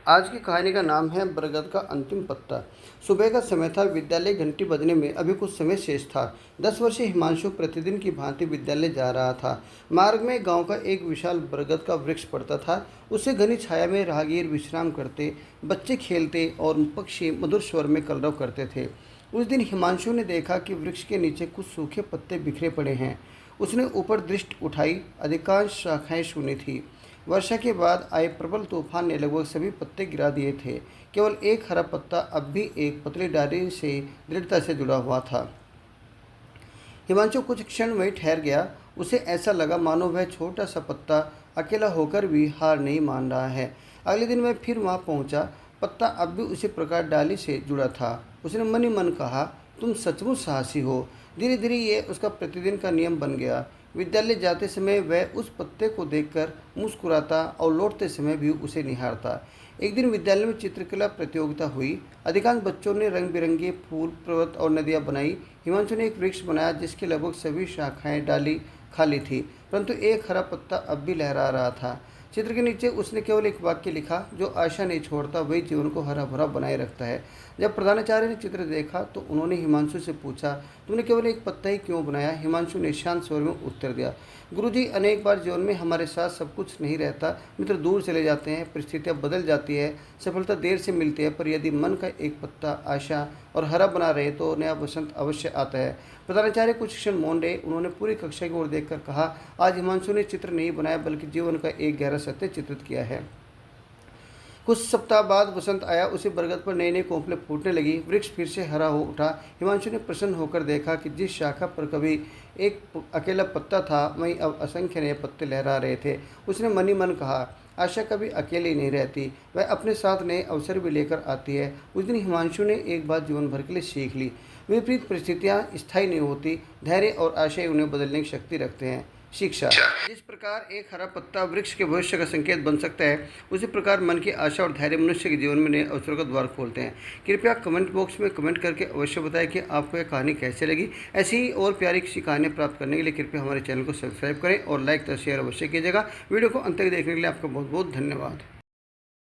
आज की कहानी का नाम है बरगद का अंतिम पत्ता। सुबह का समय था। विद्यालय घंटी बजने में अभी कुछ समय शेष था। 10 वर्षीय हिमांशु प्रतिदिन की भांति विद्यालय जा रहा था। मार्ग में गांव का एक विशाल बरगद का वृक्ष पड़ता था। उससे घनी छाया में राहगीर विश्राम करते, बच्चे खेलते और पक्षी मधुर स्वर में कलरव करते थे। उस दिन हिमांशु ने देखा कि वृक्ष के नीचे कुछ सूखे पत्ते बिखरे पड़े हैं। उसने ऊपर दृष्टि उठाई। अधिकांश शाखाएं सूनी थी। वर्षा के बाद आए प्रबल तूफान ने लगभग सभी पत्ते गिरा दिए थे। केवल एक हरा पत्ता अब भी एक पतली डाली से दृढ़ता से जुड़ा हुआ था। हिमांशु कुछ क्षण वहीं ठहर गया। उसे ऐसा लगा मानो वह छोटा सा पत्ता अकेला होकर भी हार नहीं मान रहा है। अगले दिन वह फिर वहां पहुंचा। पत्ता अब भी उसी प्रकार डाली से जुड़ा था। उसने मन ही मन कहा, तुम सचमुच साहसी हो। धीरे धीरे ये उसका प्रतिदिन का नियम बन गया। विद्यालय जाते समय वह उस पत्ते को देखकर मुस्कुराता और लौटते समय भी उसे निहारता। एक दिन विद्यालय में चित्रकला प्रतियोगिता हुई। अधिकांश बच्चों ने रंग बिरंगे फूल, पर्वत और नदियां बनाई। हिमांशु ने एक वृक्ष बनाया जिसकी लगभग सभी शाखाएं डाली खाली थी, परंतु एक हरा पत्ता अब भी लहरा रहा था। चित्र के नीचे उसने केवल एक वाक्य लिखा, जो आशा नहीं छोड़ता वही जीवन को हरा भरा बनाए रखता है। जब प्रधानाचार्य ने चित्र देखा तो उन्होंने हिमांशु से पूछा, तुमने केवल एक पत्ता ही क्यों बनाया? हिमांशु ने शांत स्वर में उत्तर दिया, गुरुजी, अनेक बार जीवन में हमारे साथ सब कुछ नहीं रहता। मित्र दूर चले जाते हैं, परिस्थितियाँ बदल जाती है, सफलता देर से मिलती है, पर यदि मन का एक पत्ता आशा और हरा बना रहे तो नया वसंत अवश्य आता है। प्रधानाचार्य कुछ क्षण मौन रहे। उन्होंने पूरी कक्षा की ओर देखकर कहा, आज हिमांशु ने चित्र नहीं बनाया बल्कि जीवन का एक गहरा सत्य चित्रित किया है। कुछ सप्ताह बाद वसंत आया। उसी बरगद पर नए नए कोंपले फूटने लगी। वृक्ष फिर से हरा हो उठा। हिमांशु ने प्रसन्न होकर देखा कि जिस शाखा पर कभी एक अकेला पत्ता था वहीं अब असंख्य नए पत्ते लहरा रहे थे। उसने मन ही मन कहा, आशा कभी अकेली नहीं रहती, वह अपने साथ नए अवसर भी लेकर आती है। उस दिन हिमांशु ने एक बात जीवन भर के लिए सीख ली, विपरीत परिस्थितियाँ स्थायी नहीं होती, धैर्य और आशय उन्हें बदलने की शक्ति रखते हैं। शिक्षा। जिस प्रकार एक हरा पत्ता वृक्ष के भविष्य का संकेत बन सकता है, उसी प्रकार मन की आशा और धैर्य मनुष्य के जीवन में नए अवसरों का द्वार खोलते हैं। कृपया कमेंट बॉक्स में कमेंट करके अवश्य बताएं कि आपको यह कहानी कैसे लगी। ऐसी ही और प्यारी किसी कहानी प्राप्त करने के लिए कृपया हमारे चैनल को सब्सक्राइब करें और लाइक तथा शेयर अवश्य कीजिएगा। वीडियो को अंत तक देखने के लिए आपका बहुत बहुत धन्यवाद।